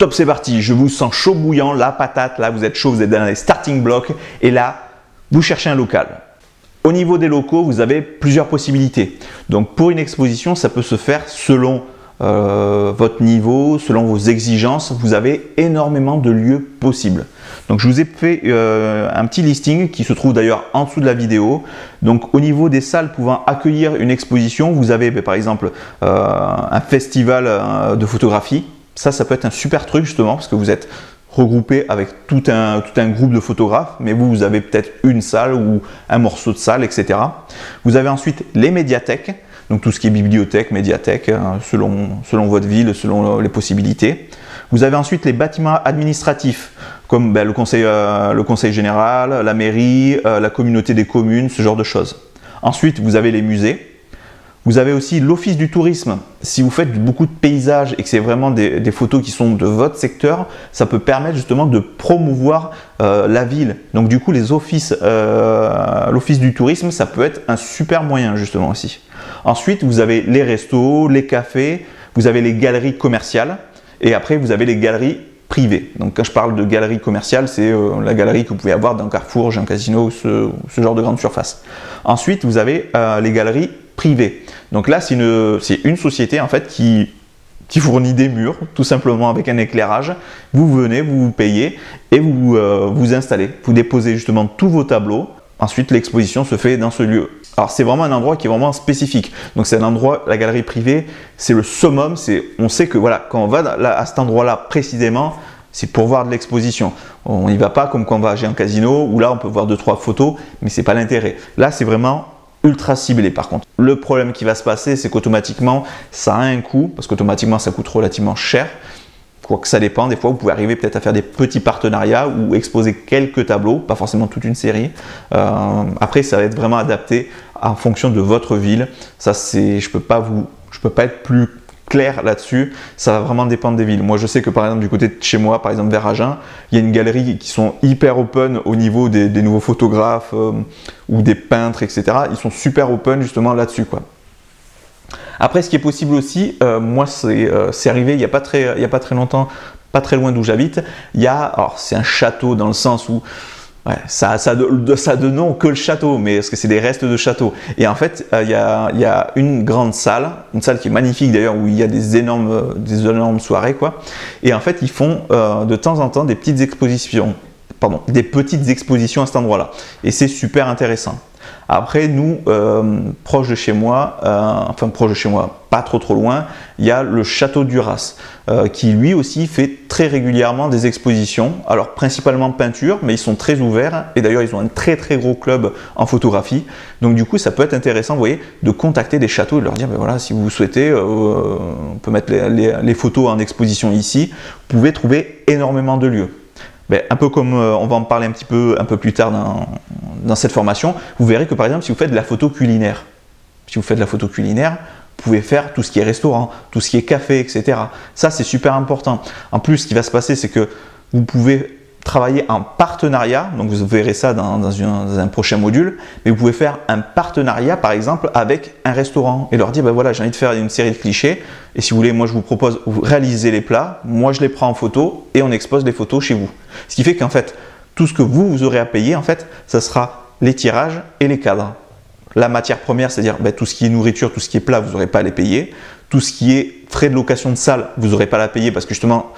Top, c'est parti, je vous sens chaud bouillant, la patate, là vous êtes chaud, vous êtes dans les starting blocks et là vous cherchez un local. Au niveau des locaux, vous avez plusieurs possibilités. Donc pour une exposition, ça peut se faire selon votre niveau, selon vos exigences. Vous avez énormément de lieux possibles. Donc je vous ai fait un petit listing qui se trouve d'ailleurs en dessous de la vidéo. Donc au niveau des salles pouvant accueillir une exposition, vous avez par exemple un festival de photographie. Ça peut être un super truc justement parce que vous êtes regroupé avec tout un groupe de photographes, mais vous avez peut-être une salle ou un morceau de salle, etc. Vous avez ensuite les médiathèques, donc tout ce qui est bibliothèque, médiathèque, selon votre ville, selon les possibilités. Vous avez ensuite les bâtiments administratifs, comme le conseil général, la mairie, la communauté des communes, ce genre de choses. Ensuite, vous avez les musées. Vous avez aussi l'office du tourisme. Si vous faites beaucoup de paysages et que c'est vraiment des photos qui sont de votre secteur, ça peut permettre justement de promouvoir la ville. Donc du coup, l'office du tourisme, ça peut être un super moyen justement aussi. Ensuite, vous avez les restos, les cafés, vous avez les galeries commerciales et après, vous avez les galeries privées. Donc quand je parle de galerie commerciale, c'est la galerie que vous pouvez avoir dans Carrefour, Jean Casino, ce genre de grande surface. Ensuite, vous avez les galeries privées. Donc là, c'est une société en fait qui fournit des murs, tout simplement avec un éclairage. Vous venez, vous payez et vous vous installez. Vous déposez justement tous vos tableaux. Ensuite, l'exposition se fait dans ce lieu. Alors, c'est vraiment un endroit qui est vraiment spécifique. Donc, c'est un endroit, la galerie privée, c'est le summum. On sait que voilà, quand on va à cet endroit-là précisément, c'est pour voir de l'exposition. On n'y va pas comme quand on va à un casino où là, on peut voir 2-3 photos, mais ce n'est pas l'intérêt. Là, c'est vraiment ultra ciblé par contre. Le problème qui va se passer, c'est qu'automatiquement, ça a un coût, parce qu'automatiquement, ça coûte relativement cher. Quoique ça dépend, des fois, vous pouvez arriver peut-être à faire des petits partenariats ou exposer quelques tableaux, pas forcément toute une série. Après, ça va être vraiment adapté en fonction de votre ville. Ça, je peux pas être plus clair là-dessus, ça va vraiment dépendre des villes. Moi, je sais que par exemple, du côté de chez moi, par exemple vers Agen, il y a une galerie qui sont hyper open au niveau des nouveaux photographes ou des peintres, etc. Ils sont super open justement là-dessus, quoi. Après, ce qui est possible aussi, moi, c'est arrivé il n'y a pas très longtemps, pas très loin d'où j'habite. Alors c'est un château dans le sens où ouais, ça de nom que le château, mais parce que c'est des restes de château. Et en fait, il y a une grande salle, une salle qui est magnifique d'ailleurs, où il y a des énormes soirées, quoi. Et en fait, ils font de temps en temps des petites expositions à cet endroit-là. Et c'est super intéressant. Après, nous, proche de chez moi, pas trop loin, il y a le château d'Uras, qui lui aussi fait très régulièrement des expositions. Alors principalement peinture, mais ils sont très ouverts et d'ailleurs ils ont un très gros club en photographie. Donc du coup, ça peut être intéressant, vous voyez, de contacter des châteaux et de leur dire, ben voilà, si vous souhaitez, on peut mettre les photos en exposition ici. Vous pouvez trouver énormément de lieux. Ben, un peu comme on va en parler un peu plus tard dans cette formation, vous verrez que par exemple, si vous faites de la photo culinaire, vous pouvez faire tout ce qui est restaurant, tout ce qui est café, etc. Ça, c'est super important. En plus, ce qui va se passer, c'est que vous pouvez travailler en partenariat, donc vous verrez ça dans un prochain module, mais vous pouvez faire un partenariat par exemple avec un restaurant et leur dire ben voilà, j'ai envie de faire une série de clichés et si vous voulez, moi je vous propose, vous réalisez les plats, moi je les prends en photo et on expose les photos chez vous. Ce qui fait qu'en fait, tout ce que vous aurez à payer, en fait, ça sera les tirages et les cadres. La matière première, c'est-à-dire ben, tout ce qui est nourriture, tout ce qui est plat, vous n'aurez pas à les payer. Tout ce qui est frais de location de salle, vous n'aurez pas à la payer parce que justement,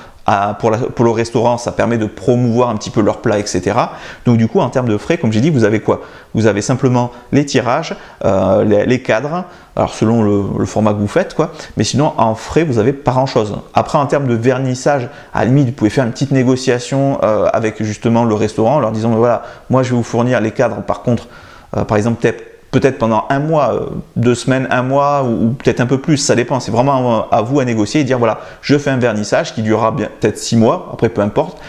pour le restaurant, ça permet de promouvoir un petit peu leurs plats, etc. Donc du coup, en termes de frais, comme j'ai dit, vous avez quoi? Vous avez simplement les tirages, les cadres, alors selon le format que vous faites, quoi. Mais sinon, en frais, vous avez pas grand-chose. Après, en termes de vernissage, à la limite, vous pouvez faire une petite négociation avec justement le restaurant, en leur disant, voilà, moi je vais vous fournir les cadres, par contre, par exemple, peut-être pendant un mois, 2 semaines, un mois ou peut-être un peu plus, ça dépend. C'est vraiment à vous à négocier et dire voilà, je fais un vernissage qui durera peut-être 6 mois, après peu importe.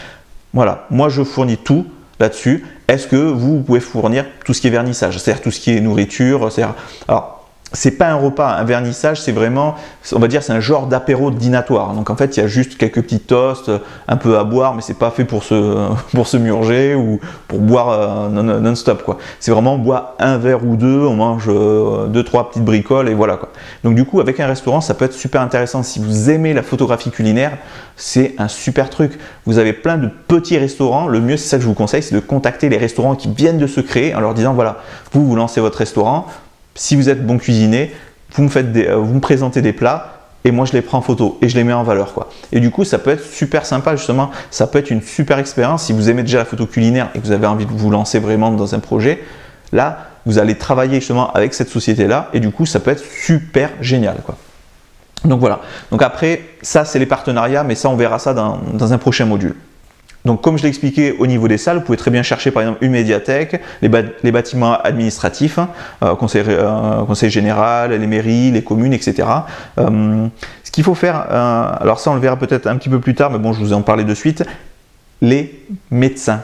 Voilà, moi je fournis tout là-dessus. Est-ce que vous pouvez fournir tout ce qui est vernissage, c'est-à-dire tout ce qui est nourriture, alors c'est pas un repas, un vernissage, c'est vraiment, on va dire, c'est un genre d'apéro dînatoire. Donc en fait, il y a juste quelques petits toasts, un peu à boire, mais c'est pas fait pour se murger ou pour boire non-stop, quoi. C'est vraiment, on boit un verre ou deux, on mange deux, trois petites bricoles et voilà, quoi. Donc du coup, avec un restaurant, ça peut être super intéressant. Si vous aimez la photographie culinaire, c'est un super truc. Vous avez plein de petits restaurants. Le mieux, c'est ça que je vous conseille, c'est de contacter les restaurants qui viennent de se créer en leur disant, voilà, vous lancez votre restaurant. Si vous êtes bon cuisinier, vous me présentez des plats et moi je les prends en photo et je les mets en valeur, quoi. Et du coup, ça peut être super sympa justement, ça peut être une super expérience si vous aimez déjà la photo culinaire et que vous avez envie de vous lancer vraiment dans un projet. Là, vous allez travailler justement avec cette société-là et du coup, ça peut être super génial, quoi. Donc voilà. Donc après, ça c'est les partenariats, mais ça on verra ça dans un prochain module. Donc comme je l'ai expliqué au niveau des salles, vous pouvez très bien chercher par exemple une médiathèque, les bâtiments administratifs, conseil général, les mairies, les communes, etc. Ce qu'il faut faire, alors ça on le verra peut-être un petit peu plus tard, mais bon je vous en parlais de suite, les médecins.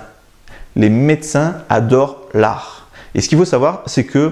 Les médecins adorent l'art. Et ce qu'il faut savoir, c'est que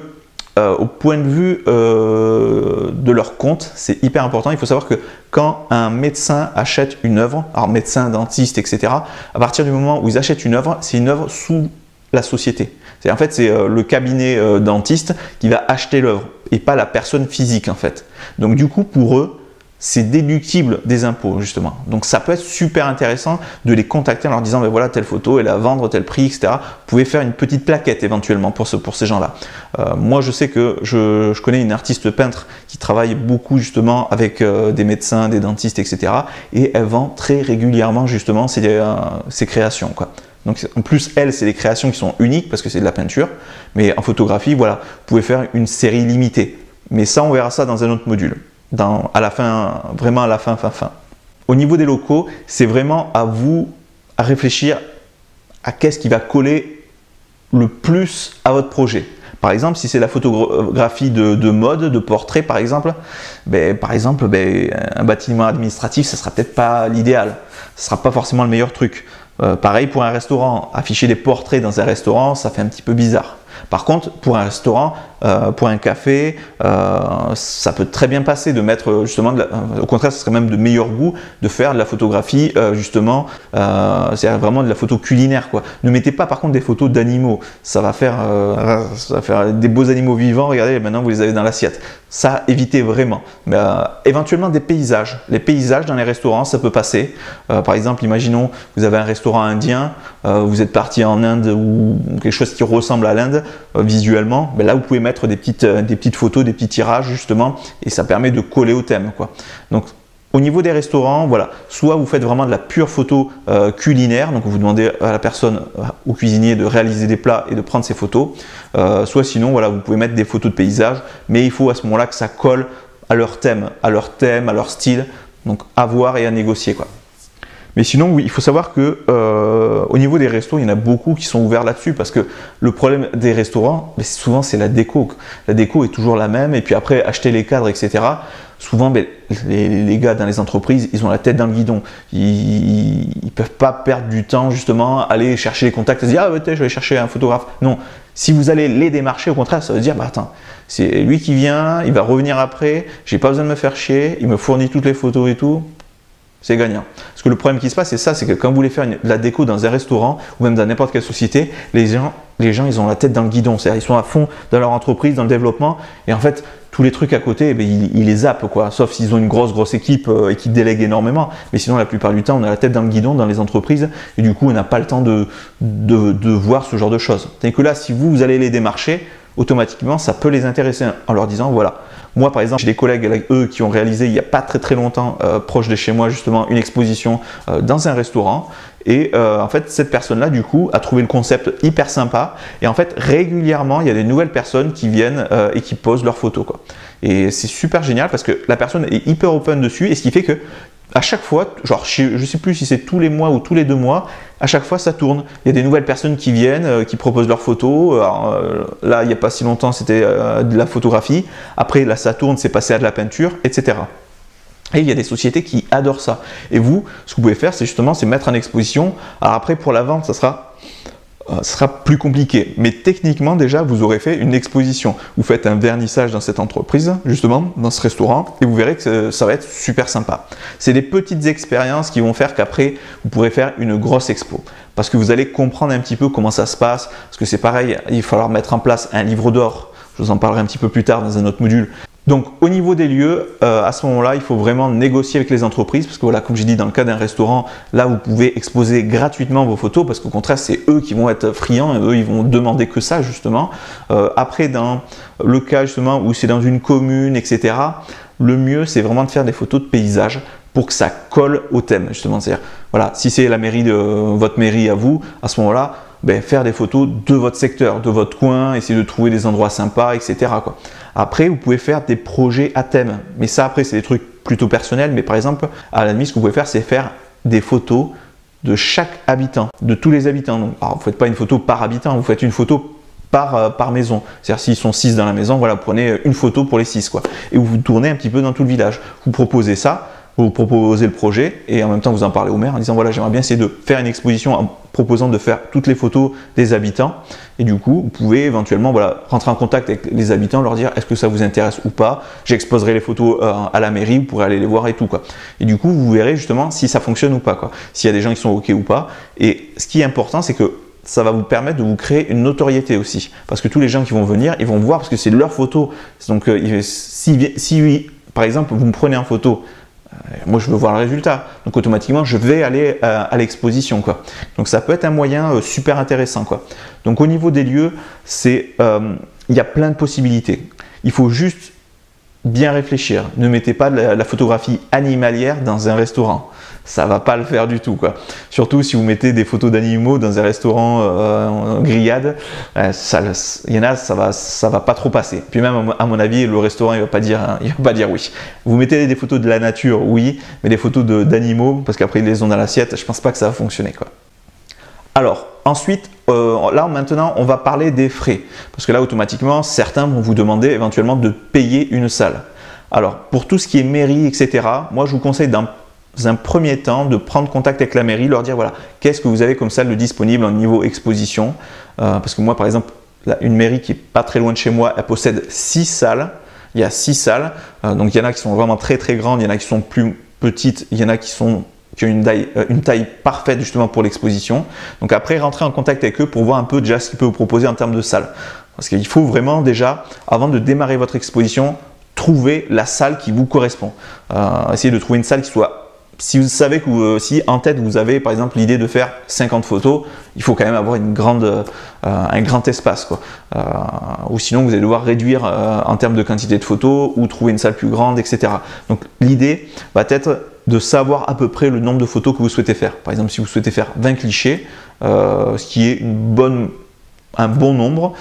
au point de vue de leur compte, c'est hyper important. Il faut savoir que quand un médecin achète une œuvre, alors médecin, dentiste, etc., à partir du moment où ils achètent une œuvre, c'est une œuvre sous la société. En fait, c'est le cabinet dentiste qui va acheter l'œuvre et pas la personne physique en fait. Donc du coup, pour eux, c'est déductible des impôts justement. Donc ça peut être super intéressant de les contacter en leur disant ben voilà telle photo elle est à vendre, tel prix, etc. Vous pouvez faire une petite plaquette éventuellement pour ces gens-là. Moi je sais que je connais une artiste peintre qui travaille beaucoup justement avec des médecins, des dentistes, etc. Et elle vend très régulièrement justement ses créations, quoi. Donc en plus elle c'est des créations qui sont uniques parce que c'est de la peinture, mais en photographie voilà, vous pouvez faire une série limitée. Mais ça on verra ça dans un autre module. À la fin, vraiment à la fin. Au niveau des locaux, c'est vraiment à vous à réfléchir à qu'est-ce qui va coller le plus à votre projet. Par exemple, si c'est la photographie de mode, de portrait par exemple, un bâtiment administratif, ça ne sera peut-être pas l'idéal. Ce ne sera pas forcément le meilleur truc. Pareil pour un restaurant, afficher des portraits dans un restaurant, ça fait un petit peu bizarre. Par contre, pour un restaurant, pour un café, ça peut très bien passer de mettre justement, au contraire, ce serait même de meilleur goût de faire de la photographie justement, c'est vraiment de la photo culinaire, quoi. Ne mettez pas par contre des photos d'animaux, ça va faire des beaux animaux vivants, regardez, maintenant vous les avez dans l'assiette. Ça, évitez vraiment. Mais, éventuellement des paysages. Les paysages dans les restaurants, ça peut passer. Par exemple, imaginons, vous avez un restaurant indien, vous êtes parti en Inde ou quelque chose qui ressemble à l'Inde visuellement, ben là vous pouvez mettre des petites photos, des petits tirages justement, et ça permet de coller au thème, quoi. Donc au niveau des restaurants, voilà, soit vous faites vraiment de la pure photo culinaire, donc vous demandez à la personne, au cuisinier de réaliser des plats et de prendre ses photos, soit sinon voilà, vous pouvez mettre des photos de paysages, mais il faut à ce moment-là que ça colle à leur thème, à leur style, donc à voir et à négocier, quoi. Mais sinon, oui, il faut savoir que au niveau des restos, il y en a beaucoup qui sont ouverts là-dessus parce que le problème des restaurants, souvent c'est la déco. La déco est toujours la même et puis après, acheter les cadres, etc. Souvent, les gars dans les entreprises, ils ont la tête dans le guidon. Ils ne peuvent pas perdre du temps justement, aller chercher les contacts et se dire « Ah ouais, je vais aller chercher un photographe ». Non, si vous allez les démarcher, au contraire, ça veut dire bah, « Attends, c'est lui qui vient, il va revenir après, j'ai pas besoin de me faire chier, il me fournit toutes les photos et tout ». C'est gagnant. Parce que le problème qui se passe, c'est ça, c'est que quand vous voulez faire de la déco dans un restaurant ou même dans n'importe quelle société, les gens, ils ont la tête dans le guidon. C'est-à-dire, ils sont à fond dans leur entreprise, dans le développement, et en fait, tous les trucs à côté, ils les zappent, quoi. Sauf s'ils ont une grosse équipe et qu'ils délèguent énormément. Mais sinon, la plupart du temps, on a la tête dans le guidon dans les entreprises, et du coup, on n'a pas le temps de voir ce genre de choses. Tandis que là, si vous allez les démarcher, automatiquement, ça peut les intéresser en leur disant, voilà. Moi, par exemple, j'ai des collègues avec eux qui ont réalisé il n'y a pas très longtemps, proche de chez moi, justement, une exposition dans un restaurant. Et en fait, cette personne-là, du coup, a trouvé le concept hyper sympa. Et en fait, régulièrement, il y a des nouvelles personnes qui viennent et qui posent leurs photos, quoi. Et c'est super génial parce que la personne est hyper open dessus. Et ce qui fait que à chaque fois, genre je ne sais plus si c'est tous les mois ou tous les 2 mois, à chaque fois ça tourne. Il y a des nouvelles personnes qui viennent, qui proposent leurs photos. Alors, là, il n'y a pas si longtemps, c'était de la photographie. Après, là, ça tourne, c'est passé à de la peinture, etc. Et il y a des sociétés qui adorent ça. Et vous, ce que vous pouvez faire, c'est justement mettre en exposition. Alors après, pour la vente, ça sera ce sera plus compliqué. Mais techniquement, déjà, vous aurez fait une exposition. Vous faites un vernissage dans cette entreprise, justement, dans ce restaurant, et vous verrez que ça va être super sympa. C'est des petites expériences qui vont faire qu'après, vous pourrez faire une grosse expo. Parce que vous allez comprendre un petit peu comment ça se passe. Parce que c'est pareil, il va falloir mettre en place un livre d'or. Je vous en parlerai un petit peu plus tard dans un autre module. Donc au niveau des lieux, à ce moment-là, il faut vraiment négocier avec les entreprises parce que voilà, comme j'ai dit, dans le cas d'un restaurant, là vous pouvez exposer gratuitement vos photos parce qu'au contraire, c'est eux qui vont être friands et eux, ils vont demander que ça justement. Après, dans le cas justement où c'est dans une commune, etc., le mieux, c'est vraiment de faire des photos de paysage pour que ça colle au thème justement. C'est-à-dire, voilà, si c'est la mairie de votre mairie à vous, à ce moment-là, ben, faire des photos de votre secteur, de votre coin, essayer de trouver des endroits sympas, etc., quoi. Après, vous pouvez faire des projets à thème. Mais ça, après, c'est des trucs plutôt personnels. Mais par exemple, à la limite, ce que vous pouvez faire, c'est faire des photos de chaque habitant, de tous les habitants. Donc, alors, vous ne faites pas une photo par habitant, vous faites une photo par maison. C'est-à-dire, s'ils sont 6 dans la maison, voilà, vous prenez une photo pour les 6, quoi. Et vous tournez un petit peu dans tout le village. Vous proposez ça. Vous proposez le projet et en même temps vous en parlez au maire en disant voilà, j'aimerais bien essayer de faire une exposition en proposant de faire toutes les photos des habitants et du coup vous pouvez éventuellement voilà, rentrer en contact avec les habitants, leur dire est-ce que ça vous intéresse ou pas, j'exposerai les photos à la mairie, vous pourrez aller les voir et tout quoi. Et du coup vous verrez justement si ça fonctionne ou pas quoi, s'il y a des gens qui sont ok ou pas. Et ce qui est important c'est que ça va vous permettre de vous créer une notoriété aussi parce que tous les gens qui vont venir ils vont voir parce que c'est leur photo. Donc si par exemple vous me prenez en photo, moi je veux voir le résultat, donc automatiquement je vais aller à l'exposition quoi. Donc ça peut être un moyen super intéressant quoi. Donc au niveau des lieux, il y a plein de possibilités. Il faut juste bien réfléchir. Ne mettez pas de la photographie animalière dans un restaurant. Ça va pas le faire du tout quoi. Surtout si vous mettez des photos d'animaux dans un restaurant grillade, il y en a, ça va pas trop passer. Puis même à mon avis, le restaurant il va pas dire oui. Vous mettez des photos de la nature, oui, mais des photos d'animaux parce qu'après ils les ont dans l'assiette, je pense pas que ça va fonctionner quoi. Alors ensuite, là maintenant on va parler des frais parce que là automatiquement certains vont vous demander éventuellement de payer une salle. Alors pour tout ce qui est mairie etc, moi je vous conseille dans un premier temps de prendre contact avec la mairie, leur dire voilà qu'est-ce que vous avez comme salle de disponible au niveau exposition, parce que moi par exemple une mairie qui est pas très loin de chez moi, elle possède 6 salles, il y a 6 salles, donc il y en a qui sont vraiment très très grandes, il y en a qui sont plus petites, il y en a qui ont une taille parfaite justement pour l'exposition. Donc après rentrer en contact avec eux pour voir un peu déjà ce qu'ils peuvent vous proposer en termes de salles, parce qu'il faut vraiment déjà avant de démarrer votre exposition trouver la salle qui vous correspond, essayez de trouver une salle qui soit. Si vous savez que si en tête vous avez par exemple l'idée de faire 50 photos, il faut quand même avoir un grand espace quoi. Ou sinon vous allez devoir réduire en termes de quantité de photos ou trouver une salle plus grande, etc. Donc l'idée va être de savoir à peu près le nombre de photos que vous souhaitez faire. Par exemple, si vous souhaitez faire 20 clichés, ce qui est un bon nombre,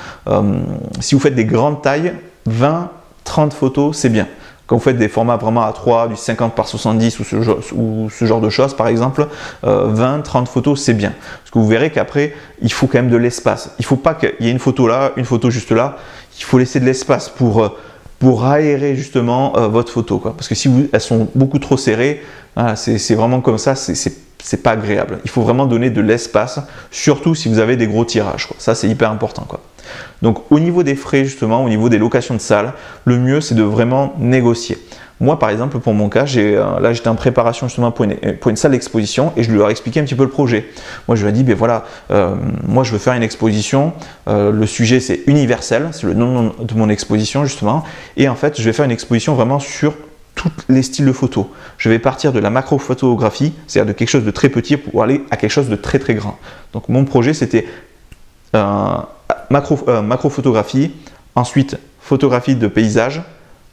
si vous faites des grandes tailles, 20-30 photos, c'est bien. Quand vous faites des formats vraiment A3, du 50 par 70 ou ce genre de choses, par exemple, 20-30 photos, c'est bien. Parce que vous verrez qu'après, il faut quand même de l'espace. Il ne faut pas qu'il y ait une photo là, une photo juste là. Il faut laisser de l'espace pour aérer justement votre photo, quoi. Parce que si elles sont beaucoup trop serrées, voilà, c'est vraiment comme ça, c'est pas agréable. Il faut vraiment donner de l'espace, surtout si vous avez des gros tirages, quoi. Ça, c'est hyper important, quoi. Donc au niveau des frais justement, au niveau des locations de salles, le mieux c'est de vraiment négocier. Moi par exemple pour mon cas, là j'étais en préparation justement pour une salle d'exposition et je leur ai expliqué un petit peu le projet. Moi je lui ai dit ben voilà, moi je veux faire une exposition, le sujet c'est universel, c'est le nom de mon exposition justement, et en fait je vais faire une exposition vraiment sur tous les styles de photos. Je vais partir de la macrophotographie, c'est-à-dire de quelque chose de très petit pour aller à quelque chose de très très grand. Donc mon projet c'était macrophotographie, ensuite photographie de paysage,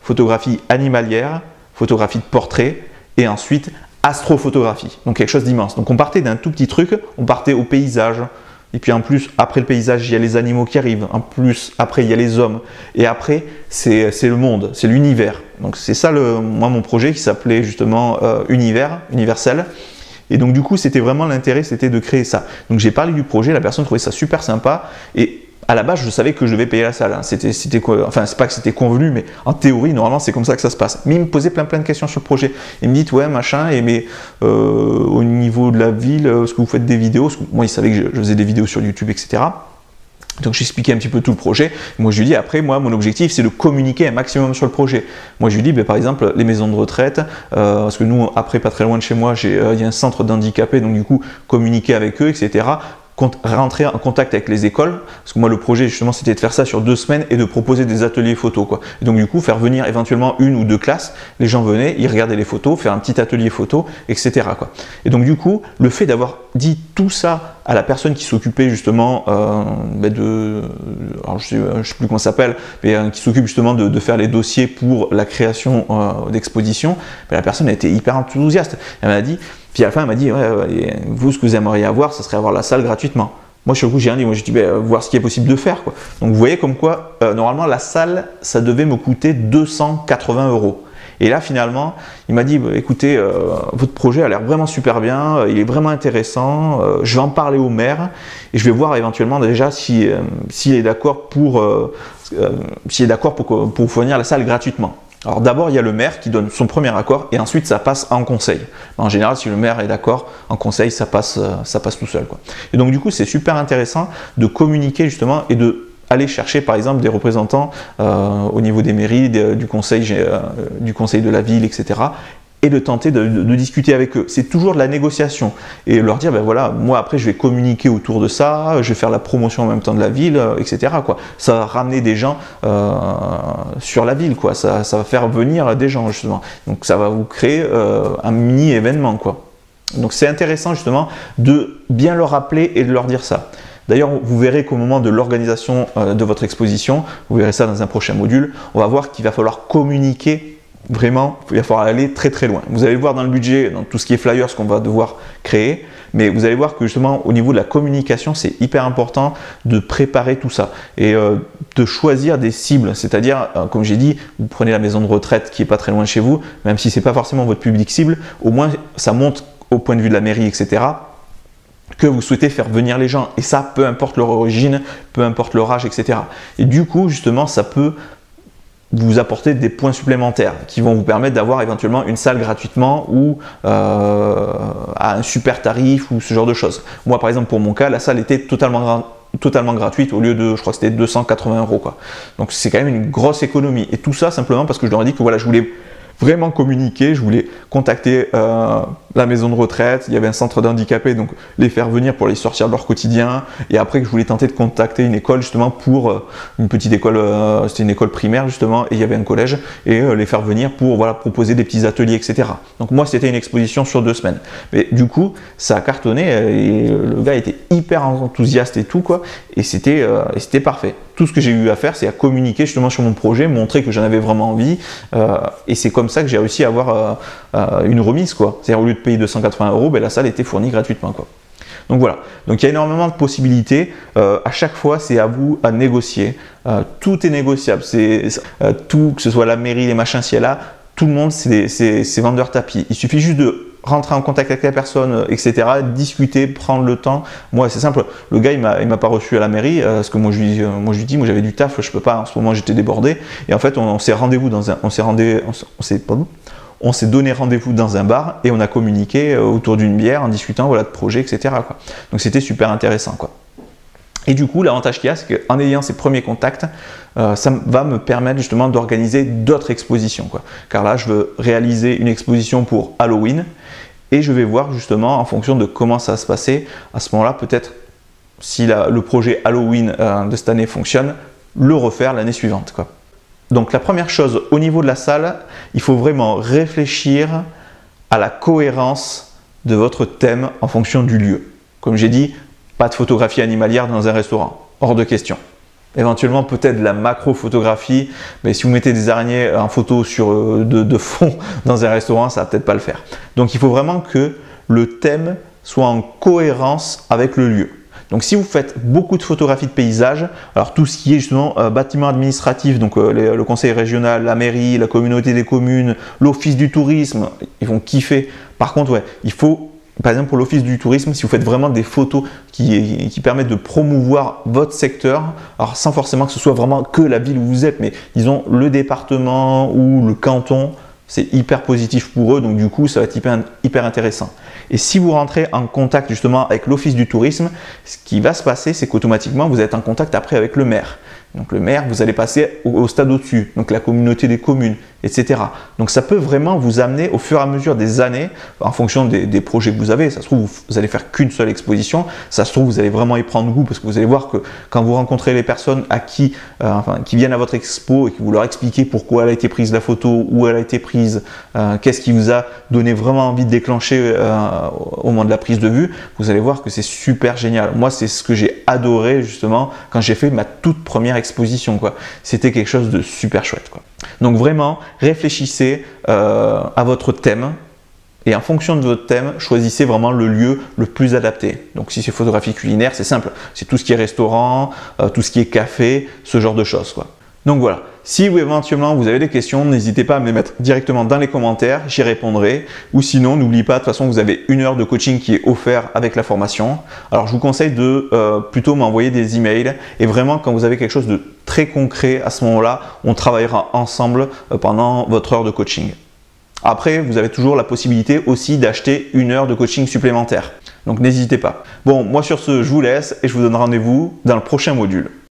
photographie animalière, photographie de portrait et ensuite astrophotographie, donc quelque chose d'immense. Donc on partait d'un tout petit truc, on partait au paysage et puis en plus après le paysage il y a les animaux qui arrivent, en plus après il y a les hommes et après c'est le monde, c'est l'univers. Donc c'est ça moi mon projet qui s'appelait justement universel. Et donc du coup c'était vraiment l'intérêt, c'était de créer ça. Donc j'ai parlé du projet, la personne trouvait ça super sympa et à la base je savais que je devais payer la salle. Hein. Enfin c'est pas que c'était convenu, mais en théorie normalement c'est comme ça que ça se passe. Mais il me posait plein de questions sur le projet. Il me dit ouais machin, mais au niveau de la ville, est-ce que vous faites des vidéos? Parce que moi, il savait que je faisais des vidéos sur YouTube, etc. Donc j'expliquais un petit peu tout le projet. Moi je lui dis après, moi mon objectif c'est de communiquer un maximum sur le projet. Moi je lui dis par exemple les maisons de retraite, parce que nous après pas très loin de chez moi il y a un centre d'handicapés, donc du coup communiquer avec eux, etc. Rentrer en contact avec les écoles, parce que moi le projet justement c'était de faire ça sur 2 semaines et de proposer des ateliers photos quoi. Et donc du coup faire venir éventuellement 1 ou 2 classes, les gens venaient, ils regardaient les photos, faire un petit atelier photo, etc. quoi. Et donc du coup le fait d'avoir dit tout ça à la personne qui s'occupait justement alors je sais plus comment ça s'appelle, mais qui s'occupe justement de faire les dossiers pour la création d'exposition, la personne a été hyper enthousiaste. Elle m'a dit, puis à la fin elle m'a dit ouais, vous ce que vous aimeriez avoir, ça serait avoir la salle gratuitement. Moi sur le coup j'ai rien dit, moi j'ai dit voir ce qui est possible de faire quoi. Donc vous voyez comme quoi normalement la salle ça devait me coûter 280 €. Et là finalement il m'a dit écoutez votre projet a l'air vraiment super bien, il est vraiment intéressant, je vais en parler au maire et je vais voir éventuellement déjà s'il est d'accord pour pour fournir la salle gratuitement. Alors d'abord il y a le maire qui donne son premier accord et ensuite ça passe en conseil. En général si le maire est d'accord en conseil ça passe tout seul quoi. Et donc du coup c'est super intéressant de communiquer justement et de aller chercher par exemple des représentants au niveau des mairies, du conseil de la ville, etc. et de tenter de discuter avec eux. C'est toujours de la négociation et leur dire voilà, moi après je vais communiquer autour de ça, je vais faire la promotion en même temps de la ville, etc. quoi. Ça va ramener des gens sur la ville, quoi. Ça va faire venir des gens justement. Donc ça va vous créer un mini événement quoi. Donc c'est intéressant justement de bien leur rappeler et de leur dire ça. D'ailleurs, vous verrez qu'au moment de l'organisation de votre exposition, vous verrez ça dans un prochain module, on va voir qu'il va falloir communiquer vraiment, il va falloir aller très très loin. Vous allez le voir dans le budget, dans tout ce qui est flyers, ce qu'on va devoir créer, mais vous allez voir que justement au niveau de la communication, c'est hyper important de préparer tout ça et de choisir des cibles, c'est-à-dire, comme j'ai dit, vous prenez la maison de retraite qui n'est pas très loin de chez vous, même si ce n'est pas forcément votre public cible, au moins ça monte au point de vue de la mairie, etc., que vous souhaitez faire venir les gens, et ça peu importe leur origine, peu importe leur âge, etc. Et du coup justement ça peut vous apporter des points supplémentaires qui vont vous permettre d'avoir éventuellement une salle gratuitement ou à un super tarif ou ce genre de choses. Moi par exemple pour mon cas la salle était totalement gratuite au lieu de, je crois que c'était 280 € quoi. Donc c'est quand même une grosse économie et tout ça simplement parce que je leur ai dit que voilà je voulais vraiment communiquer, je voulais contacter la maison de retraite, il y avait un centre d'handicapés, donc les faire venir pour les sortir de leur quotidien, et après que je voulais tenter de contacter une école justement pour une petite école, c'était une école primaire justement, et il y avait un collège, et les faire venir pour voilà, proposer des petits ateliers, etc. Donc moi c'était une exposition sur 2 semaines, mais du coup ça a cartonné, et le gars était hyper enthousiaste et tout quoi, et c'était parfait. Tout ce que j'ai eu à faire c'est à communiquer justement sur mon projet, montrer que j'en avais vraiment envie, et c'est comme ça que j'ai réussi à avoir une remise quoi. C'est-à-dire au lieu de payer 280 €, ben, la salle était fournie gratuitement quoi. Donc voilà, donc il y a énormément de possibilités, à chaque fois c'est à vous à négocier, tout est négociable, tout, que ce soit la mairie, les machins, ci et là, tout le monde c'est vendeur tapis, il suffit juste de rentrer en contact avec la personne, etc., discuter, prendre le temps. Moi c'est simple, le gars il m'a pas reçu à la mairie, parce que moi je lui dis, moi j'avais du taf, je peux pas, en ce moment j'étais débordé, et en fait on s'est donné rendez-vous dans un bar et on a communiqué autour d'une bière en discutant voilà, de projets, etc. quoi. Donc c'était super intéressant quoi. Et du coup, l'avantage qu'il y a, c'est qu'en ayant ces premiers contacts, ça va me permettre justement d'organiser d'autres expositions quoi. Car là, je veux réaliser une exposition pour Halloween et je vais voir justement en fonction de comment ça va se passer. À ce moment-là, peut-être si le projet Halloween de cette année fonctionne, le refaire l'année suivante quoi. Donc la première chose, au niveau de la salle, il faut vraiment réfléchir à la cohérence de votre thème en fonction du lieu. Comme j'ai dit, pas de photographie animalière dans un restaurant, hors de question. Éventuellement peut-être de la macro-photographie, mais si vous mettez des araignées en photo de fond dans un restaurant, ça va peut-être pas le faire. Donc il faut vraiment que le thème soit en cohérence avec le lieu. Donc si vous faites beaucoup de photographies de paysages, alors tout ce qui est justement bâtiment administratif, donc le conseil régional, la mairie, la communauté des communes, l'office du tourisme, ils vont kiffer. Par contre, ouais, il faut, par exemple pour l'office du tourisme, si vous faites vraiment des photos qui permettent de promouvoir votre secteur, alors sans forcément que ce soit vraiment que la ville où vous êtes, mais disons le département ou le canton, C'est hyper positif pour eux, donc du coup, ça va être hyper intéressant. Et si vous rentrez en contact justement avec l'Office du tourisme, ce qui va se passer, c'est qu'automatiquement, vous êtes en contact après avec le maire. Donc le maire, vous allez passer au stade au-dessus, donc la communauté des communes, etc. Donc ça peut vraiment vous amener au fur et à mesure des années, en fonction des projets que vous avez. Ça se trouve, vous allez faire qu'une seule exposition. Ça se trouve, vous allez vraiment y prendre goût parce que vous allez voir que quand vous rencontrez les personnes qui viennent à votre expo et que vous leur expliquez pourquoi elle a été prise la photo, où elle a été prise, qu'est-ce qui vous a donné vraiment envie de déclencher au moment de la prise de vue, vous allez voir que c'est super génial. Moi, c'est ce que j'ai adoré justement quand j'ai fait ma toute première exposition, quoi. C'était quelque chose de super chouette, quoi. Donc vraiment, réfléchissez à votre thème et en fonction de votre thème, choisissez vraiment le lieu le plus adapté. Donc si c'est photographie culinaire, c'est simple, c'est tout ce qui est restaurant, tout ce qui est café, ce genre de choses, quoi. Donc voilà, si éventuellement vous avez des questions, n'hésitez pas à me les mettre directement dans les commentaires, j'y répondrai. Ou sinon, n'oubliez pas, de toute façon, vous avez 1 heure de coaching qui est offert avec la formation. Alors je vous conseille de plutôt m'envoyer des emails et vraiment quand vous avez quelque chose de très concret, à ce moment-là, on travaillera ensemble pendant votre heure de coaching. Après, vous avez toujours la possibilité aussi d'acheter 1 heure de coaching supplémentaire. Donc n'hésitez pas. Bon, moi sur ce, je vous laisse et je vous donne rendez-vous dans le prochain module.